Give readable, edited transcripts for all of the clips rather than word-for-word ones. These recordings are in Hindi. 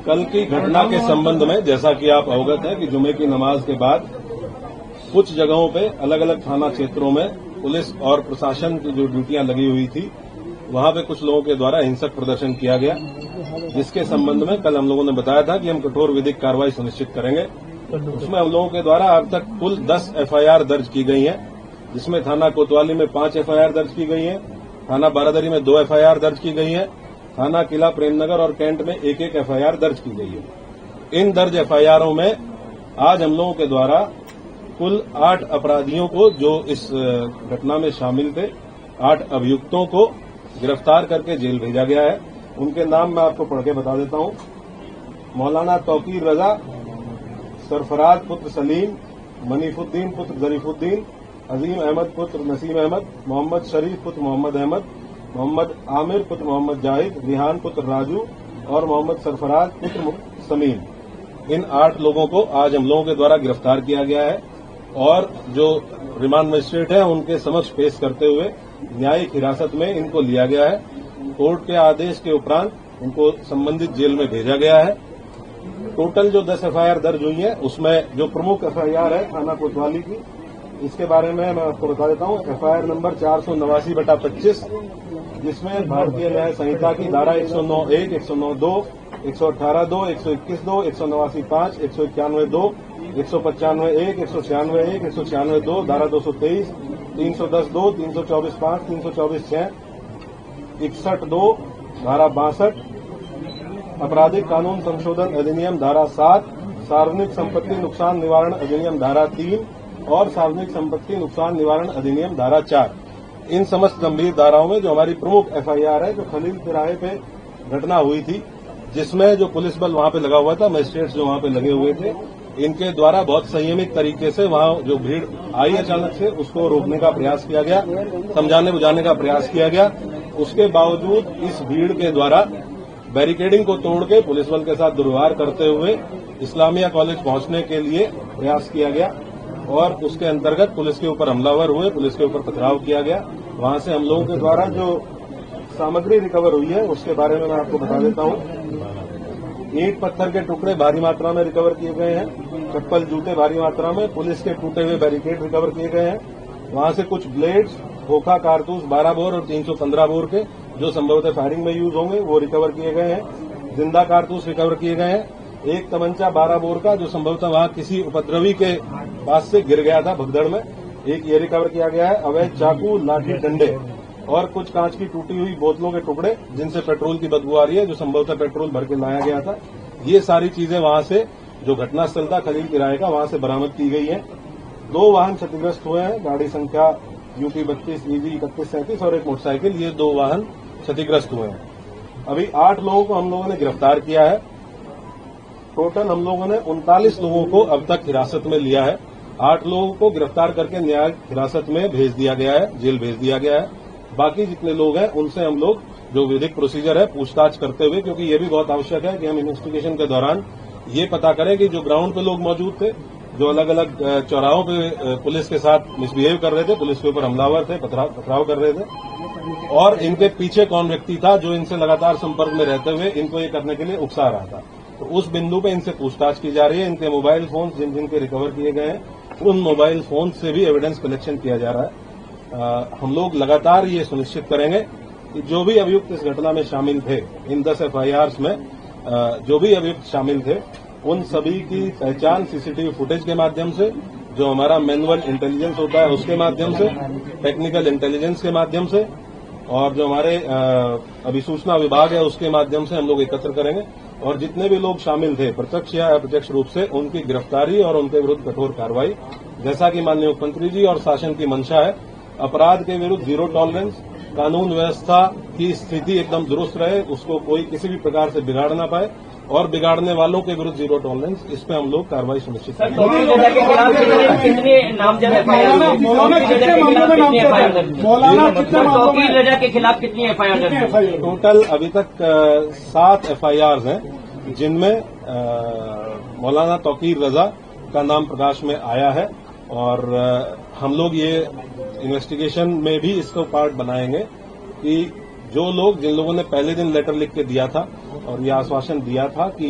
कल की घटना के संबंध में जैसा कि आप अवगत हैं कि जुमे की नमाज के बाद कुछ जगहों पे अलग अलग थाना क्षेत्रों में पुलिस और प्रशासन की जो ड्यूटियां लगी हुई थी वहां पे कुछ लोगों के द्वारा हिंसक प्रदर्शन किया गया, जिसके संबंध में कल हम लोगों ने बताया था कि हम कठोर विधिक कार्रवाई सुनिश्चित करेंगे। उसमें हम लोगों के द्वारा अब तक कुल 10 एफआईआर दर्ज की गई हैं, जिसमें थाना कोतवाली में 5 एफआईआर दर्ज की गई हैं, थाना बारादरी में 2 एफआईआर दर्ज की गई हैं, थाना किला प्रेमनगर और कैंट में 1-1 एफआईआर दर्ज की गई है। इन दर्ज एफआईआरों में आज हम लोगों के द्वारा कुल 8 अपराधियों को जो इस घटना में शामिल थे, 8 अभियुक्तों को गिरफ्तार करके जेल भेजा गया है। उनके नाम मैं आपको पढ़ के बता देता हूं। मौलाना तौकीर रजा, सरफराज पुत्र सलीम, मनीफुद्दीन पुत्र जरीफुद्दीन, अजीम अहमद पुत्र नसीम अहमद, मोहम्मद शरीफ पुत्र मोहम्मद अहमद, मोहम्मद आमिर पुत्र मोहम्मद जाहिद, रिहान पुत्र राजू और मोहम्मद सरफराज पुत्र समीम। इन 8 लोगों को आज हम लोगों के द्वारा गिरफ्तार किया गया है और जो रिमांड मजिस्ट्रेट है उनके समक्ष पेश करते हुए न्यायिक हिरासत में इनको लिया गया है। कोर्ट के आदेश के उपरांत इनको संबंधित जेल में भेजा गया है। टोटल जो 10 एफआईआर दर्ज हुई है उसमें जो प्रमुख एफआईआर है थाना कोतवाली की, इसके बारे में मैं आपको बता देता हूं। एफआईआर नंबर 489/25, जिसमें भारतीय न्याय संहिता की धारा 109(1), 109(2), 118(2), 121(2), 189(5), 191(2), 195(1), 196(1), 196(2), धारा 223, 310(2), 324(5), 324(6), 61(2), धारा 62, आपराधिक कानून संशोधन अधिनियम धारा 7, सार्वजनिक संपत्ति नुकसान निवारण अधिनियम धारा 3 और सार्वजनिक संपत्ति नुकसान निवारण अधिनियम धारा 4। इन समस्त गंभीर धाराओं में जो हमारी प्रमुख एफआईआर है, जो खलील तिराहे पे घटना हुई थी, जिसमें जो पुलिस बल वहां पे लगा हुआ था, मजिस्ट्रेट्स जो वहां पे लगे हुए थे, इनके द्वारा बहुत संयमित तरीके से वहां जो भीड़ आई अचानक से उसको रोकने का प्रयास किया गया, समझाने बुझाने का प्रयास किया गया। उसके बावजूद इस भीड़ के द्वारा बैरिकेडिंग को तोड़ के पुलिस बल के साथ दुर्व्यवहार करते हुए इस्लामिया कॉलेज पहुंचने के लिए प्रयास किया गया और उसके अंतर्गत पुलिस के ऊपर हमलावर हुए, पुलिस के ऊपर पथराव किया गया। वहां से हम लोगों के द्वारा जो सामग्री रिकवर हुई है उसके बारे में मैं आपको बता देता हूं। ईंट पत्थर के टुकड़े भारी मात्रा में रिकवर किए गए हैं, चप्पल जूते भारी मात्रा में, पुलिस के टूटे हुए बैरिकेड रिकवर किए गए हैं। वहां से कुछ ब्लेड्स, खोखा कारतूस 12 बोर और 315 बोर के जो संभवतः फायरिंग में यूज होंगे वो रिकवर किए गए हैं। जिंदा कारतूस रिकवर किए गए हैं। एक तमंचा 12 बोर का जो संभवतः वहां किसी उपद्रवी के पास से गिर गया था भगदड़ में, एक ये रिकवर किया गया है। अवैध चाकू, लाठी, डंडे और कुछ कांच की टूटी हुई बोतलों के टुकड़े जिनसे पेट्रोल की बदबू आ रही है, जो संभवतः पेट्रोल भर के लाया गया था। ये सारी चीजें वहां से जो घटनास्थल था खलील तिराहे का, वहां से बरामद की गई है। 2 वाहन क्षतिग्रस्त हुए हैं, गाड़ी संख्या UP 32 EG 3137 और एक मोटरसाइकिल, ये 2 वाहन क्षतिग्रस्त हुए हैं। अभी 8 लोगों को हम लोगों ने गिरफ्तार किया है। टोटल हम लोगों ने 39 लोगों को अब तक हिरासत में लिया है। 8 लोगों को गिरफ्तार करके न्यायिक हिरासत में भेज दिया गया है, जेल भेज दिया गया है। बाकी जितने लोग हैं उनसे हम लोग जो विधिक प्रोसीजर है पूछताछ करते हुए, क्योंकि ये भी बहुत आवश्यक है कि हम इन्वेस्टिगेशन के दौरान ये पता करें कि जो ग्राउंड पे लोग मौजूद थे, जो अलग अलग चौराहों पे पुलिस के साथ मिसबिहेव कर रहे थे, पुलिस के ऊपर हमलावर थे, पथराव कर रहे थे, और इनके पीछे कौन व्यक्ति था जो इनसे लगातार संपर्क में रहते हुए इनको ये करने के लिए उकसा रहा था। तो उस बिंदु पे इनसे पूछताछ की जा रही है। इनके मोबाइल फोन जिन जिनके रिकवर किए गए हैं, उन मोबाइल फोन से भी एविडेंस कलेक्शन किया जा रहा है। हम लोग लगातार ये सुनिश्चित करेंगे कि जो भी अभियुक्त इस घटना में शामिल थे, इन 10 एफआईआर में जो भी अभियुक्त शामिल थे, उन सभी की पहचान सीसीटीवी फुटेज के माध्यम से, जो हमारा मैनुअल इंटेलिजेंस होता है उसके माध्यम से, टेक्निकल इंटेलिजेंस के माध्यम से और जो हमारे अभिसूचना विभाग है उसके माध्यम से हम लोग एकत्र करेंगे और जितने भी लोग शामिल थे प्रत्यक्ष या अप्रत्यक्ष रूप से, उनकी गिरफ्तारी और उनके विरुद्ध कठोर कार्रवाई, जैसा कि माननीय मुख्यमंत्री जी और शासन की मंशा है। अपराध के विरुद्ध 0 टॉलरेंस, कानून व्यवस्था की स्थिति एकदम दुरुस्त रहे, उसको कोई किसी भी प्रकार से बिगाड़ ना पाए और बिगाड़ने वालों के विरुद्ध 0 टॉलरेंस, इस पे हम लोग कार्रवाई सुनिश्चित करेंगे। तौकीर रजा के खिलाफ कितनी एफआईआर? टोटल अभी तक 7 एफआईआर हैं, जिनमें मौलाना तौकीर रजा का नाम प्रकाश में आया है और हम लोग ये इन्वेस्टिगेशन में भी इसको पार्ट बनाएंगे कि जो लोग जिन लोगों ने पहले दिन लेटर लिख के दिया था और ये आश्वासन दिया था कि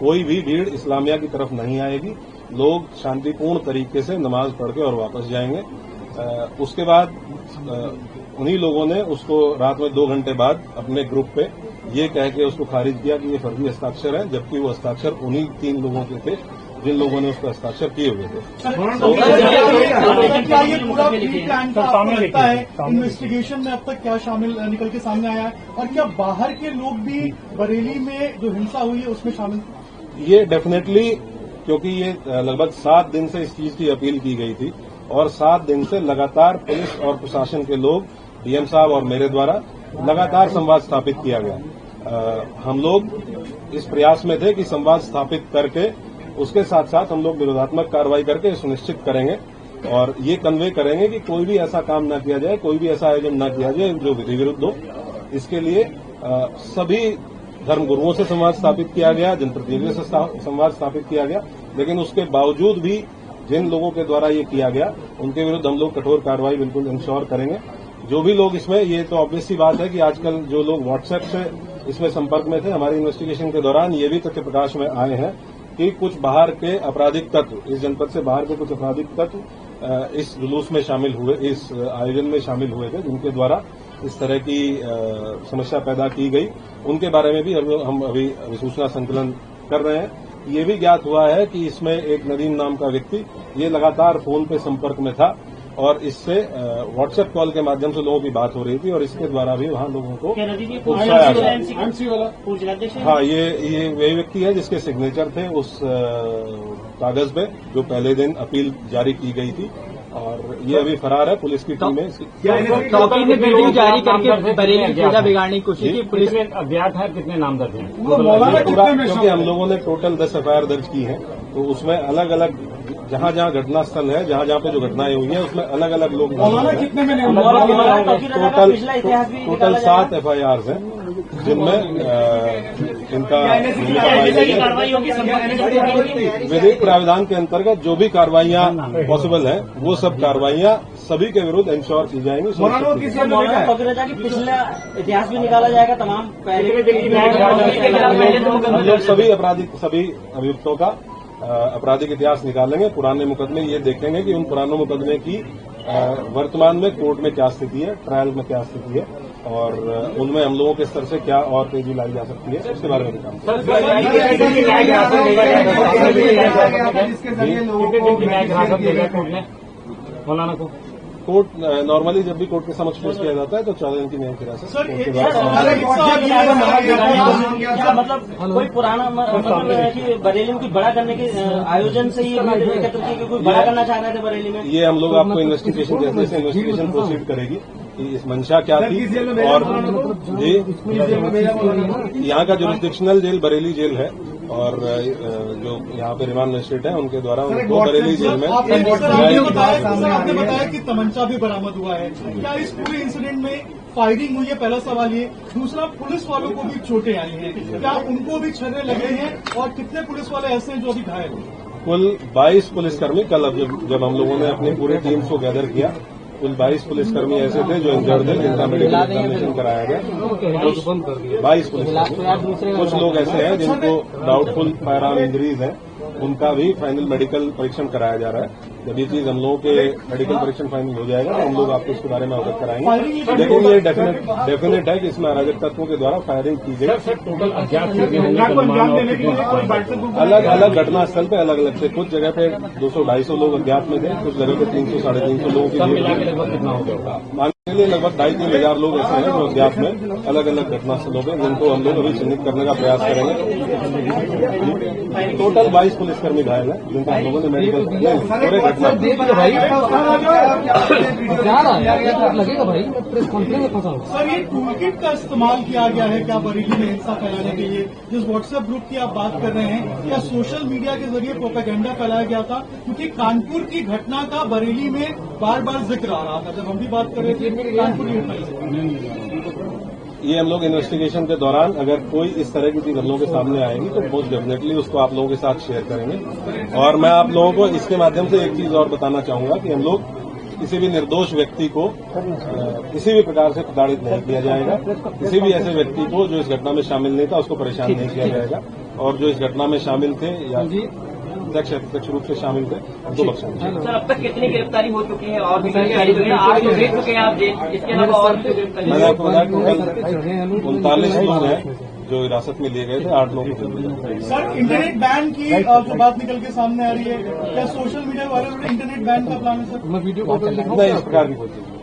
कोई भी भीड़ इस्लामिया की तरफ नहीं आएगी, लोग शांतिपूर्ण तरीके से नमाज पढ़ के और वापस जाएंगे। उसके बाद उन्हीं लोगों ने उसको रात में 2 घंटे बाद अपने ग्रुप पे ये कह के उसको खारिज किया कि ये फर्जी हस्ताक्षर है, जबकि वो हस्ताक्षर उन्हीं 3 लोगों के थे जिन लोगों ने उसको हस्ताक्षर किए हुए थे। क्या ये पूरा प्लान का आपको लगता है? इन्वेस्टिगेशन में अब तक क्या शामिल निकल के सामने आया है, और क्या बाहर के लोग भी बरेली में जो हिंसा हुई है उसमें शामिल थे? ये डेफिनेटली, क्योंकि ये लगभग 7 दिन से इस चीज की अपील की गई थी और 7 दिन से लगातार पुलिस और प्रशासन के लोग, डीएम साहब और मेरे द्वारा लगातार संवाद स्थापित किया गया। हम लोग इस प्रयास में थे कि संवाद स्थापित करके उसके साथ साथ हम लोग विरोधात्मक कार्रवाई करके सुनिश्चित करेंगे और ये कन्वे करेंगे कि कोई भी ऐसा काम न किया जाए, कोई भी ऐसा आयोजन न किया जाए जो विधि विरुद्ध हो। इसके लिए सभी धर्मगुरुओं से संवाद स्थापित किया गया, जनप्रतिनिधियों से संवाद स्थापित किया गया, लेकिन उसके बावजूद भी जिन लोगों के द्वारा ये किया गया उनके विरुद्ध हम लोग कठोर कार्रवाई बिल्कुल इंश्योर करेंगे। जो भी लोग इसमें, ये तो ऑब्वियस सी बात है कि आजकल जो लोग व्हाट्सएप से इसमें संपर्क में थे, हमारी इन्वेस्टिगेशन के दौरान ये भी तथ्य प्रकाश में आए हैं कि कुछ बाहर के आपराधिक तत्व, इस जनपद से बाहर के कुछ आपराधिक तत्व इस जुलूस में शामिल हुए, इस आयोजन में शामिल हुए थे, जिनके द्वारा इस तरह की समस्या पैदा की गई। उनके बारे में भी हम अभी सूचना संकलन कर रहे हैं। ये भी ज्ञात हुआ है कि इसमें एक नदीम नाम का व्यक्ति ये लगातार फोन पे संपर्क में था और इससे व्हाट्सएप कॉल के माध्यम से लोगों की बात हो रही थी और इसके द्वारा भी वहां लोगों को उकसाया गया। हाँ, ये वही व्यक्ति है जिसके सिग्नेचर थे उस कागज पे जो पहले दिन अपील जारी की गई थी और ये अभी फरार है। पुलिस की टीम है चौकी ने वीडियो जारी करके बरेली की पूजा बिगाड़ने की कोशिश की। पुलिस में अज्ञात है, कितने नामजद हैं? पूरा, क्योंकि हम लोगों ने टोटल 10 एफआईआर दर्ज की है, तो उसमें अलग अलग जहां जहां घटना स्थल है, जहां जहां पे जो घटनाएं हुई हैं, उसमें अलग अलग लोग टोटल 7 एफआईआर हैं जिनमें इनका विधिक प्राविधान के अंतर्गत जो भी कार्रवाइयां पॉसिबल हैं वो सब कार्रवाइयां सभी के विरुद्ध इंश्योर की जाएंगी। पिछला इतिहास भी निकाला जाएगा तमाम हम लोग सभी अभियुक्तों का आपराधिक इतिहास निकालेंगे, पुराने मुकदमे ये देखेंगे कि उन पुराने मुकदमे की वर्तमान में कोर्ट में क्या स्थिति है, ट्रायल में क्या स्थिति है और उनमें हम लोगों के स्तर से क्या और तेजी लाई जा सकती है, उसके बारे में भी काम मौलाना को कोर्ट नॉर्मली जब भी कोर्ट के समक्ष पेश किया जाता है तो 14 दिन की न्यायिक हिरासत मतलब कोई पुराना मतलब कि बरेली में कुछ बड़ा करने के आयोजन से ही एकत्र किए, कोई बड़ा करना चाह रहे थे बरेली में। ये हम लोग आपको इन्वेस्टिगेशन जैसे जैसे इन्वेस्टिगेशन प्रोसीड करेगी कि इस मंशा क्या थी और जी यहाँ का जुरिस्डिक्शनल जेल बरेली जेल है और जो यहाँ पे रिमांड मजिस्ट्रेट है उनके द्वारा उनको बरेली जेल में आपने बताया कि तमंचा भी बरामद हुआ है। क्या इस पूरे इंसिडेंट में फायरिंग हुई है? पहला सवाल ये। दूसरा, पुलिस वालों को भी चोटें आई हैं, क्या उनको भी छर्रे लगे हैं और कितने पुलिस वाले ऐसे हैं जो अभी घायल हैं? कुल 22 पुलिसकर्मी, कल जब हम लोगों ने अपनी पूरी टीम को गैदर किया, कुल 22 पुलिसकर्मी ऐसे थे जो इंजर्ड थे, जिनका मेडिकल एग्जामिनेशन कराया गया। 22 पुलिसकर्मी, कुछ लोग ऐसे हैं जिनको डाउटफुल फायर आर्म इंजरीज हैं, उनका भी फाइनल मेडिकल परीक्षण कराया जा रहा है। जब ये चीज हम लोगों के मेडिकल परीक्षण फाइनल हो जाएगा तो हम लोग आपको इसके बारे में अवगत कराएंगे। लेकिन ये डेफिनेट है कि इसमें अराजक तत्वों के द्वारा फायरिंग की गई। अलग अलग घटना स्थल पे अलग अलग थे, कुछ जगह पे 200-250 लोग अज्ञात में थे, कुछ जगह पे 300-350 लोगों की मांगने के लिए लगभग 2,5-3 हजार लोग ऐसे हैं जो अज्ञात में अलग अलग घटना स्थलों पे, जिनको हम लोग अभी चिन्हित करने का प्रयास करेंगे। टोटल 22 पुलिसकर्मी घायल हैं जिनका हम लोगों ने मेडिकल पूरे घटना लगेगा भाई, प्रेस कॉन्फ्रेंस में फंसा। सर, ये टूल किट का इस्तेमाल किया गया है क्या बरेली में हिंसा फैलाने के लिए? जिस व्हाट्सएप ग्रुप की आप बात कर रहे हैं, क्या सोशल मीडिया के जरिए प्रोपेगेंडा फैलाया गया था? क्योंकि कानपुर की घटना का बरेली में बार बार जिक्र आ रहा था, जब हम भी बात कर रहे थे कानपुर की घटना। ये हम लोग इन्वेस्टिगेशन के दौरान अगर कोई इस तरह की चीज हम लोगों के सामने आएगी तो मोस्ट डेफिनेटली उसको आप लोगों के साथ शेयर करेंगे। और मैं आप लोगों को इसके माध्यम से एक चीज और बताना चाहूंगा कि हम लोग किसी भी निर्दोष व्यक्ति को किसी भी प्रकार से प्रताड़ित नहीं किया जाएगा। किसी भी ऐसे व्यक्ति को जो इस घटना में शामिल नहीं था उसको परेशान नहीं किया जाएगा, और जो इस घटना में शामिल थे या प्रत्यक्ष रूप से शामिल थे उनको बख्शा नहीं जाएगा। सर, अब तक कितनी गिरफ्तारी हो चुकी है और भी गिरफ्तारी हुई है? आप तो देख चुके हैं, आप इसके अलावा और भी गिरफ्तारी? मैंने आपको बताया कि 39 लोग हैं जो हिरासत में लिए गए थे, 8 लोग। सर, इंटरनेट बैन की जो बात निकल के सामने आ रही है, क्या सोशल मीडिया वाले इंटरनेट बैन का प्लान है सर? नहीं, इस प्रकार की कोई चीज नहीं।